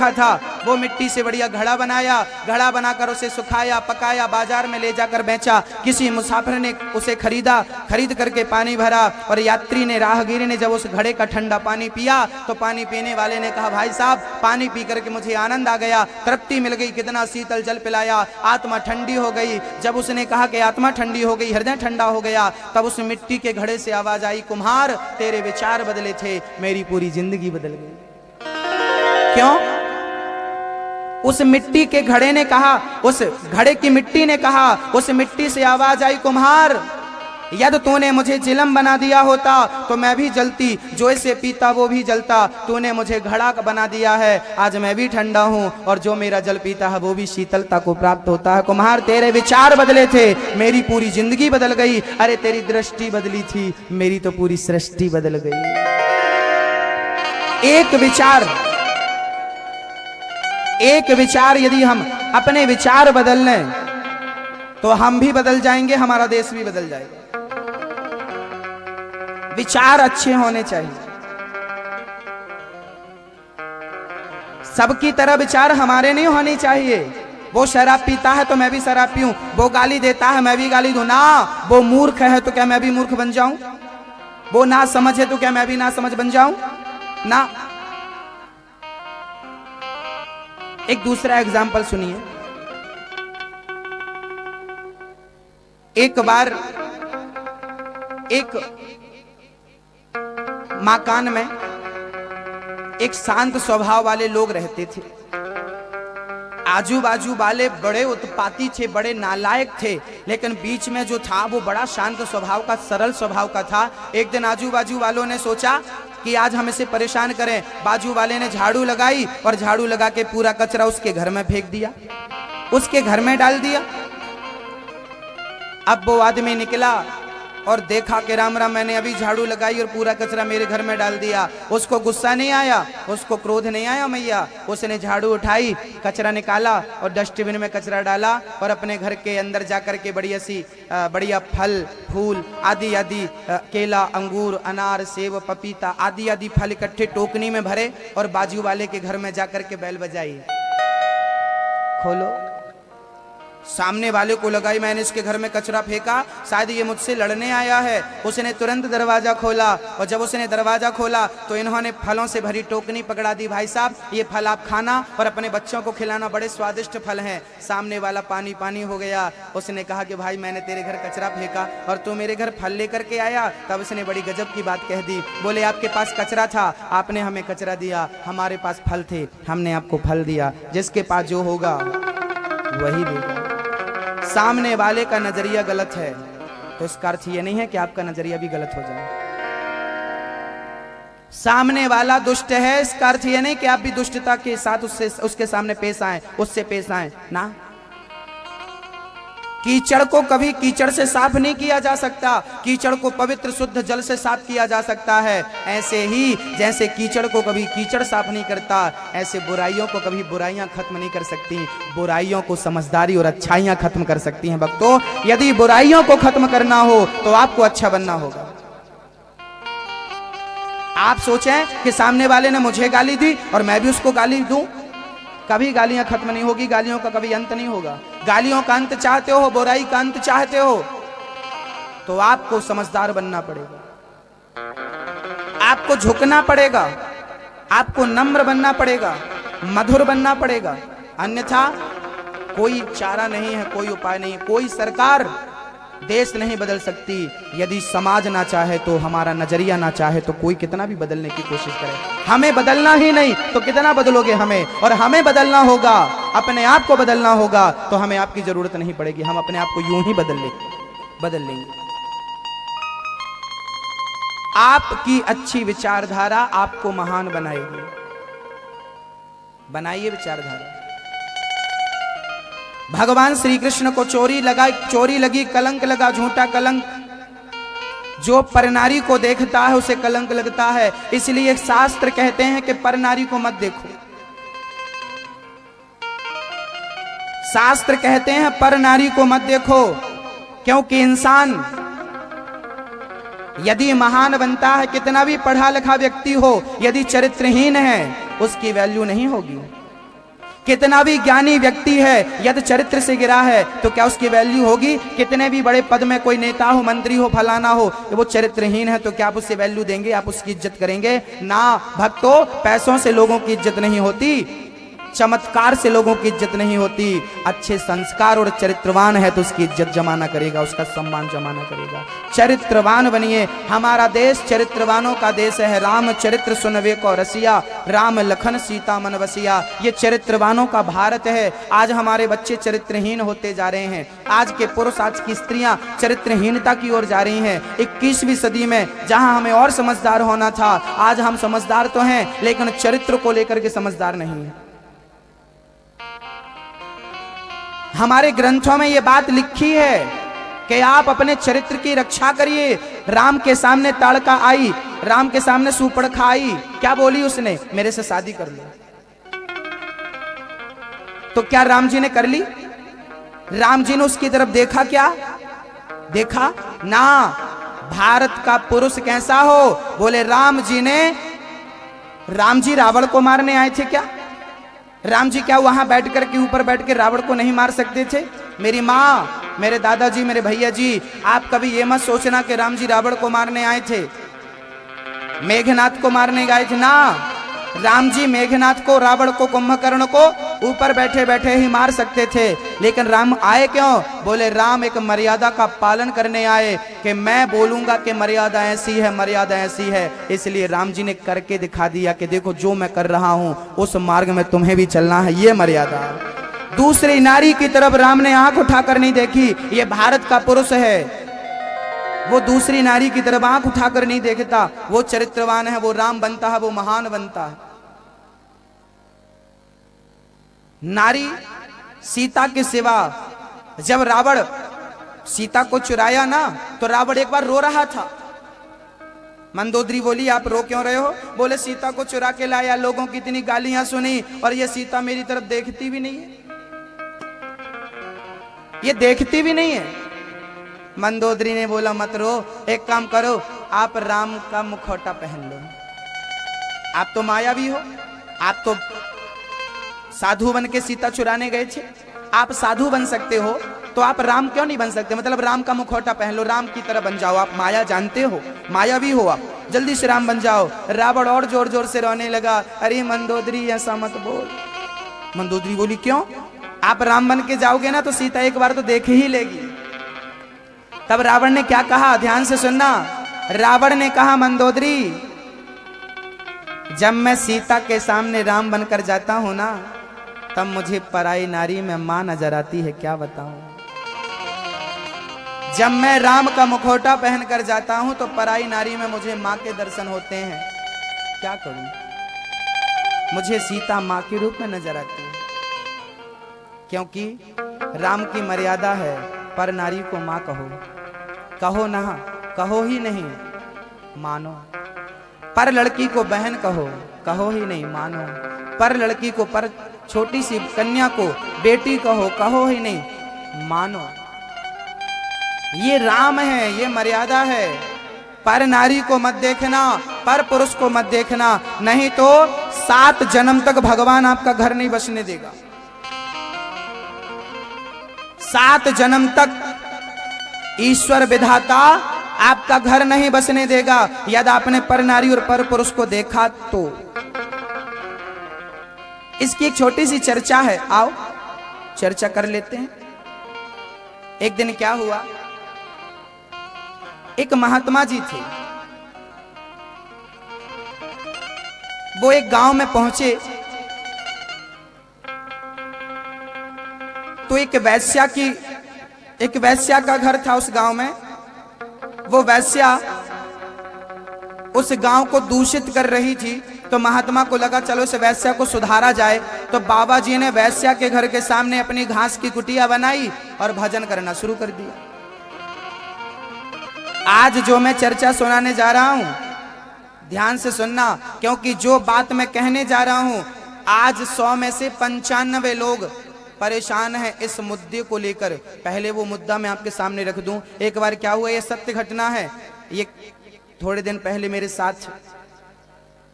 देखा था, वो मिट्टी से बढ़िया घड़ा बनाया, घड़ा बनाकर उसे सुखाया, पकाया, बाजार में ले जाकर बेचा। किसी मुसाफिर ने उसे खरीदा, खरीद करके पानी भरा, और यात्री ने, राहगीर ने जब उस घड़े का ठंडा पानी पिया तो पानी पीने वाले ने कहा, भाई साहब पानी पी करके मुझे आनंद आ गया, तृप्ति मिल गई, कितना शीतल जल पिलाया, आत्मा ठंडी हो गई। जब उसने कहा कि आत्मा ठंडी हो गई, हृदय ठंडा हो गया, तब उस मिट्टी के घड़े से आवाज आई, कुम्हार तेरे विचार बदले थे, मेरी पूरी जिंदगी बदल गई। क्यों? उस मिट्टी के घड़े ने कहा, उस घड़े की मिट्टी ने कहा, उस मिट्टी से आवाज आई, कुम्हार यदि तूने मुझे चिलम बना दिया होता तो मैं भी जलती, जो इसे पीता वो भी जलता। तूने मुझे घड़ा बना दिया है, आज मैं भी ठंडा हूँ, और जो मेरा जल पीता है वो भी शीतलता को प्राप्त होता है। कुम्हार तेरे विचार बदले थे, मेरी पूरी जिंदगी बदल गई। अरे तेरी दृष्टि बदली थी, मेरी तो पूरी सृष्टि बदल गई। एक विचार यदि हम अपने विचार बदल लें तो हम भी बदल जाएंगे, हमारा देश भी बदल जाएगा। विचार अच्छे होने चाहिए, सबकी तरह विचार हमारे नहीं होने चाहिए। वो शराब पीता है तो मैं भी शराब पीऊं, वो गाली देता है मैं भी गाली दूं ना, वो मूर्ख है तो क्या मैं भी मूर्ख बन जाऊं, वो ना समझ है तो क्या मैं भी ना समझ बन जाऊं ना। एक दूसरा एग्जाम्पल सुनिए। एक बार एक मकान में एक शांत स्वभाव वाले लोग रहते थे। आजू बाजू वाले बड़े उत्पाती थे, बड़े नालायक थे, लेकिन बीच में जो था वो बड़ा शांत स्वभाव का, सरल स्वभाव का था। एक दिन आजू बाजू वालों ने सोचा कि आज हम इसे परेशान करें। बाजू वाले ने झाड़ू लगाई और झाड़ू लगा के पूरा कचरा उसके घर में फेंक दिया, उसके घर में डाल दिया। अब वो आदमी निकला और देखा कि राम राम, मैंने अभी झाड़ू लगाई और पूरा कचरा मेरे घर में डाल दिया। उसको गुस्सा नहीं आया, उसको क्रोध नहीं आया मैया। उसने झाड़ू उठाई, कचरा निकाला और डस्टबिन में कचरा डाला, और अपने घर के अंदर जाकर के बढ़िया फल फूल आदि आदि, केला, अंगूर, अनार, सेब, पपीता आदि आदि फल इकट्ठे टोकनी में भरे, और बाजू वाले के घर में जाकर के बैल बजाई, खोलो। सामने वाले को लगाई मैंने इसके घर में कचरा फेंका, शायद ये मुझसे लड़ने आया है। उसने तुरंत दरवाजा खोला, और जब उसने दरवाजा खोला तो इन्होंने फलों से भरी टोकनी पकड़ा दी, भाई साहब ये फल आप खाना और अपने बच्चों को खिलाना, बड़े स्वादिष्ट फल हैं। सामने वाला पानी पानी हो गया। उसने कहा कि भाई मैंने तेरे घर कचरा फेंका और तू मेरे घर फल लेकर के आया। तब उसने बड़ी गजब की बात कह दी, बोले आपके पास कचरा था, आपने हमें कचरा दिया, हमारे पास फल थे, हमने आपको फल दिया। जिसके पास जो होगा वही देगा। सामने वाले का नजरिया गलत है तो इसका अर्थ ये नहीं है कि आपका नजरिया भी गलत हो जाए। सामने वाला दुष्ट है, इसका अर्थ ये नहीं कि आप भी दुष्टता के साथ उसके सामने पेश आए, उससे पेश आए ना। कीचड़ को कभी कीचड़ से साफ नहीं किया जा सकता, कीचड़ को पवित्र शुद्ध जल से साफ किया जा सकता है। ऐसे ही जैसे कीचड़ को कभी कीचड़ साफ नहीं करता, ऐसे बुराइयों को कभी बुराइयां खत्म नहीं कर सकती। बुराइयों को समझदारी और अच्छाइयां खत्म कर सकती हैं। भक्तों, यदि बुराइयों को खत्म करना हो तो आपको अच्छा बनना होगा। आप सोचें कि सामने वाले ने मुझे गाली दी और मैं भी उसको गाली दूं, कभी गालियां खत्म नहीं होगी, गालियों का कभी अंत नहीं होगा। गालियों का अंत चाहते हो, बुराई का अंत चाहते हो, तो आपको समझदार बनना पड़ेगा, आपको झुकना पड़ेगा, आपको नम्र बनना पड़ेगा, मधुर बनना पड़ेगा। अन्यथा कोई चारा नहीं है, कोई उपाय नहीं। कोई सरकार देश नहीं बदल सकती। यदि समाज ना चाहे तो, हमारा नजरिया ना चाहे तो, कोई कितना भी बदलने की कोशिश करे, हमें बदलना ही नहीं तो कितना बदलोगे हमें। और हमें बदलना होगा, अपने आप को बदलना होगा, तो हमें आपकी जरूरत नहीं पड़ेगी, हम अपने आप को यूं ही बदल लेंगे। आपकी अच्छी विचारधारा आपको महान बनाएगी। बनाइए विचारधारा। भगवान श्री कृष्ण को चोरी लगी, कलंक लगा, झूठा कलंक। जो परनारी को देखता है उसे कलंक लगता है। इसलिए शास्त्र कहते हैं कि परनारी को मत देखो। शास्त्र कहते हैं परनारी को मत देखो, क्योंकि इंसान यदि महान बनता है, कितना भी पढ़ा लिखा व्यक्ति हो, यदि चरित्रहीन है उसकी वैल्यू नहीं होगी। कितना भी ज्ञानी व्यक्ति है यदि चरित्र से गिरा है तो क्या उसकी वैल्यू होगी? कितने भी बड़े पद में कोई नेता हो, मंत्री हो, फलाना हो, वो चरित्रहीन है तो क्या आप उससे वैल्यू देंगे? आप उसकी इज्जत करेंगे? ना भक्तों, पैसों से लोगों की इज्जत नहीं होती, चमत्कार से लोगों की इज्जत नहीं होती। अच्छे संस्कार और चरित्रवान है तो उसकी इज्जत जमाना करेगा, उसका सम्मान जमाना करेगा। चरित्रवान बनिए। हमारा देश चरित्रवानों का देश है। राम चरित्र सुनवे को रसिया, राम लखन सीता मन बसिया। ये चरित्रवानों का भारत है। आज हमारे बच्चे चरित्रहीन होते जा रहे हैं। आज के पुरुष, आज की स्त्रियां चरित्रहीनता की ओर जा रही हैं। 21वीं सदी में जहां हमें और समझदार होना था, आज हम समझदार तो हैं लेकिन चरित्र को लेकर के समझदार नहीं है। हमारे ग्रंथों में यह बात लिखी है कि आप अपने चरित्र की रक्षा करिए। राम के सामने ताड़का आई, राम के सामने सुपर्णखा आई, क्या बोली उसने? मेरे से शादी कर लो। तो क्या राम जी ने कर ली? राम जी ने उसकी तरफ देखा? क्या देखा? ना। भारत का पुरुष कैसा हो? बोले राम जी रावण को मारने आए थे क्या? राम जी क्या वहां बैठ कर के ऊपर बैठ के रावण को नहीं मार सकते थे? मेरी माँ, मेरे दादाजी, मेरे भैया जी, आप कभी ये मत सोचना कि राम जी रावण को मारने आए थे, मेघनाथ को मारने गए थे। ना, राम जी मेघनाथ को, रावण को, कुंभकर्ण को ऊपर बैठे बैठे ही मार सकते थे, लेकिन राम आए क्यों? बोले राम एक मर्यादा का पालन करने आए कि मैं बोलूंगा कि मर्यादा ऐसी है, मर्यादा ऐसी है। इसलिए राम जी ने करके दिखा दिया कि देखो जो मैं कर रहा हूं उस मार्ग में तुम्हें भी चलना है, ये मर्यादा। दूसरी नारी की तरफ राम ने आंख उठाकर नहीं देखी। ये भारत का पुरुष है, वो दूसरी नारी की तरफ आंख उठाकर नहीं देखता। वो चरित्रवान है, वो राम बनता है, वो महान बनता है। नारी सीता के सिवा, जब रावण सीता को चुराया ना तो रावण एक बार रो रहा था। मंदोदरी बोली आप रो क्यों रहे हो? बोले सीता को चुरा के लाया, लोगों की इतनी गालियां सुनी और ये सीता मेरी तरफ देखती भी नहीं है, ये देखती भी नहीं है। मंदोदरी ने बोला मत रो, एक काम करो, आप राम का मुखौटा पहन लो। आप तो मायावी हो, आप तो साधु बन के सीता चुराने गए थे, आप साधु बन सकते हो तो आप राम क्यों नहीं बन सकते? मतलब राम का मुखौटा पहन लो, राम की तरह बन जाओ। आप माया जानते हो, मायावी हो, आप जल्दी से राम बन जाओ। रावण और जोर जोर से रोने लगा, अरे मंदोदरी ऐसा मत बोल। मंदोदरी बोली क्यों? आप राम बन के जाओगे ना तो सीता एक बार तो देख ही लेगी। तब रावण ने क्या कहा, ध्यान से सुनना। रावण ने कहा मंदोदरी, जब मैं सीता के सामने राम बनकर जाता हूं ना तब मुझे पराई नारी में मां नजर आती है, क्या बताऊं। जब मैं राम का मुखौटा पहनकर जाता हूं तो पराई नारी में मुझे मां के दर्शन होते हैं, क्या करूं। मुझे सीता मां के रूप में नजर आती है, क्योंकि राम की मर्यादा है, पर नारी को मां कहो, कहो ना, कहो ही नहीं मानो। पर लड़की को बहन कहो, कहो ही नहीं मानो। पर लड़की को, पर छोटी सी कन्या को बेटी कहो, कहो ही नहीं मानो। ये राम है, ये मर्यादा है। पर नारी को मत देखना, पर पुरुष को मत देखना, नहीं तो 7 जन्म तक भगवान आपका घर नहीं बसने देगा। 7 जन्म तक ईश्वर विधाता आपका घर नहीं बसने देगा यदि आपने पर नारी और पर पुरुष को देखा तो। इसकी एक छोटी सी चर्चा है, आओ चर्चा कर लेते हैं। एक दिन क्या हुआ, एक महात्मा जी थे, वो एक गांव में पहुंचे तो एक वैश्या का घर था उस गांव में। वो वैश्या उस गांव को दूषित कर रही थी, तो महात्मा को लगा चलो इस वैश्या को सुधारा जाए। तो बाबा जी ने वैश्या के घर के सामने अपनी घास की कुटिया बनाई और भजन करना शुरू कर दिया। आज जो मैं चर्चा सुनाने जा रहा हूं ध्यान से सुनना, क्योंकि जो बात मैं कहने जा रहा हूं आज 100 में से 95 लोग परेशान है इस मुद्दे को लेकर। पहले वो मुद्दा मैं आपके सामने रख दूं। एक बार क्या हुआ, ये सत्य घटना है। ये थोड़े दिन पहले मेरे साथ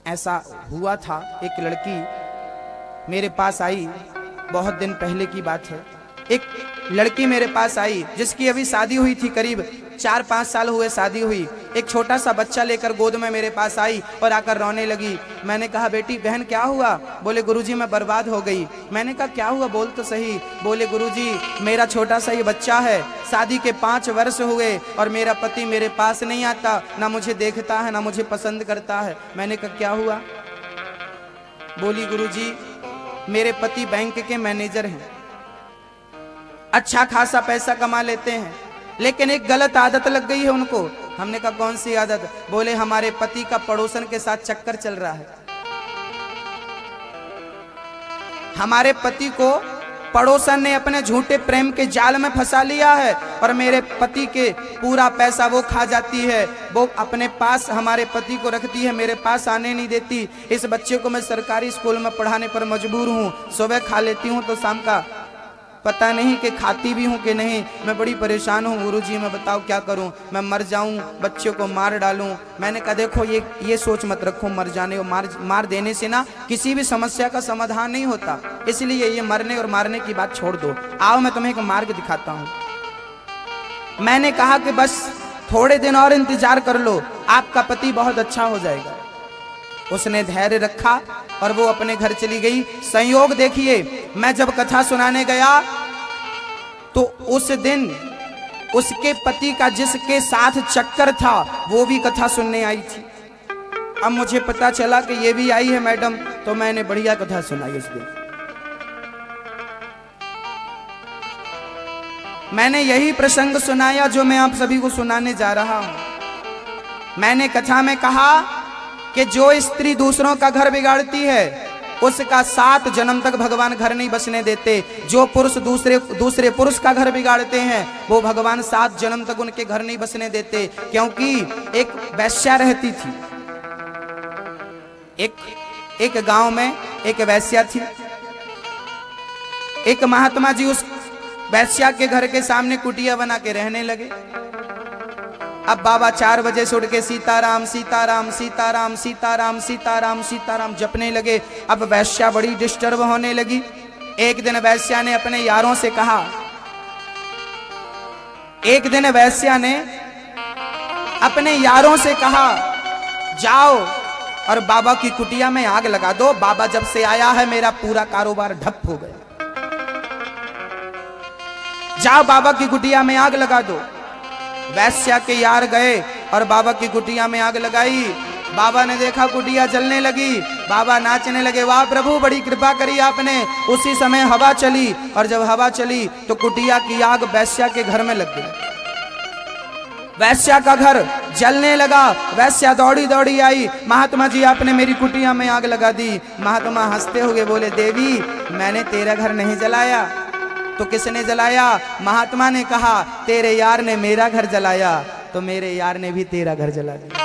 ऐसा हुआ था। एक लड़की मेरे पास आई बहुत दिन पहले की बात है। एक लड़की मेरे पास आई जिसकी अभी शादी हुई थी, करीब 4-5 साल हुए शादी हुई। एक छोटा सा बच्चा लेकर गोद में मेरे पास आई और आकर रोने लगी। मैंने कहा बेटी बहन क्या हुआ? बोले गुरुजी मैं बर्बाद हो गई। मैंने कहा क्या हुआ बोल तो सही। बोले गुरुजी मेरा छोटा सा ये बच्चा है, शादी के 5 वर्ष हुए और मेरा पति मेरे पास नहीं आता, ना मुझे देखता है ना मुझे पसंद करता है। मैंने कहा क्या हुआ? बोली गुरुजी मेरे पति बैंक के मैनेजर हैं, अच्छा खासा पैसा कमा लेते हैं, लेकिन एक गलत आदत लग गई है उनको। हमने कहा कौन सी आदत? बोले हमारे पति का पड़ोसन के साथ चक्कर चल रहा है। हमारे पति को पड़ोसन ने अपने झूठे प्रेम के जाल में फंसा लिया है और मेरे पति के पूरा पैसा वो खा जाती है। वो अपने पास हमारे पति को रखती है, मेरे पास आने नहीं देती। इस बच्चे को मैं सरकारी स्कूल में पढ़ाने पर मजबूर हूँ। सुबह खा लेती हूँ तो शाम का पता नहीं कि खाती भी हूँ कि नहीं। मैं बड़ी परेशान हूँ गुरुजी, मैं बताओ क्या करूँ? मैं मर जाऊँ, बच्चे को मार डालूँ? मैंने कहा देखो ये सोच मत रखो, मर जाने और मार देने से ना किसी भी समस्या का समाधान नहीं होता, इसलिए ये मरने और मारने की बात छोड़ दो। आओ मैं तुम्हें एक मार्ग दिखाता हूँ। मैंने कहा कि बस थोड़े दिन और इंतजार कर लो, आपका पति बहुत अच्छा हो जाएगा। उसने धैर्य रखा और वो अपने घर चली गई। संयोग देखिए, मैं जब कथा सुनाने गया तो उस दिन उसके पति का जिसके साथ चक्कर था वो भी कथा सुनने आई थी। अब मुझे पता चला कि ये भी आई है मैडम, तो मैंने बढ़िया कथा सुनाई उस दिन। मैंने यही प्रसंग सुनाया जो मैं आप सभी को सुनाने जा रहा हूं। मैंने कथा में कहा कि जो स्त्री दूसरों का घर बिगाड़ती है उसका 7 जन्म तक भगवान घर नहीं बसने देते। जो पुरुष दूसरे पुरुष का घर बिगाड़ते हैं वो भगवान 7 जन्म तक उनके घर नहीं बसने देते। क्योंकि एक वैश्या रहती थी, एक गांव में एक वैश्या थी। एक महात्मा जी उस वैश्या के घर के सामने कुटिया बना के रहने लगे। अब बाबा 4 बजे से उठ के सीताराम सीताराम सीताराम सीताराम सीताराम सीताराम जपने लगे। अब वैश्या बड़ी डिस्टर्ब होने लगी। एक दिन वैश्या ने अपने यारों से कहा, जाओ और बाबा की कुटिया में आग लगा दो। बाबा जब से आया है मेरा पूरा कारोबार ठप हो गया। जाओ बाबा की कुटिया में आग लगा दो। वैश्या के यार गए और बाबा की कुटिया में आग लगाई। बाबा ने देखा कुटिया जलने लगी। बाबा नाचने लगे, वाह प्रभु बड़ी कृपा करी आपने। उसी समय हवा चली और जब हवा चली तो कुटिया की आग वैश्या के घर में लग गई। वैश्या का घर जलने लगा। वैश्या दौड़ी दौड़ी आई, महात्मा जी आपने मेरी कुटिया में आग लगा दी। महात्मा हंसते हुए बोले, देवी मैंने तेरा घर नहीं जलाया। तो किसने जलाया? महात्मा ने कहा, तेरे यार ने मेरा घर जलाया, तो मेरे यार ने भी तेरा घर जला दिया।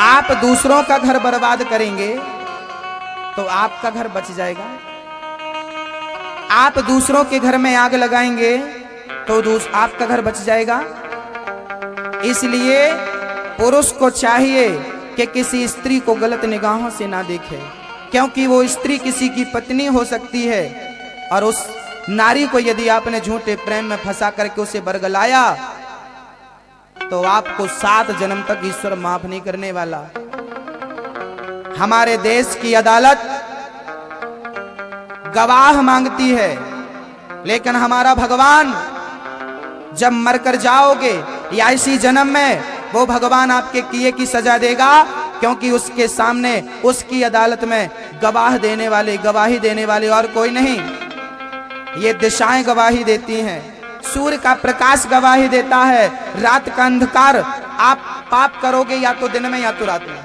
आप दूसरों का घर बर्बाद करेंगे तो आपका घर बच जाएगा। आप दूसरों के घर में आग लगाएंगे तो आपका घर बच जाएगा। इसलिए पुरुष को चाहिए कि किसी स्त्री को गलत निगाहों से ना देखे, क्योंकि वो स्त्री किसी की पत्नी हो सकती है। और उस नारी को यदि आपने झूठे प्रेम में फंसा करके उसे बरगलाया तो आपको 7 जन्म तक ईश्वर माफ नहीं करने वाला। हमारे देश की अदालत गवाह मांगती है, लेकिन हमारा भगवान जब मरकर जाओगे या इसी जन्म में वो भगवान आपके किए की सजा देगा, क्योंकि उसके सामने उसकी अदालत में गवाही देने वाले और कोई नहीं। ये दिशाएं गवाही देती हैं, सूर्य का प्रकाश गवाही देता है, रात का अंधकार। आप पाप करोगे या तो दिन में या तो रात में।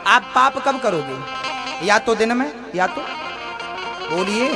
आप पाप कब करोगे? या तो दिन में या तो, बोलिए।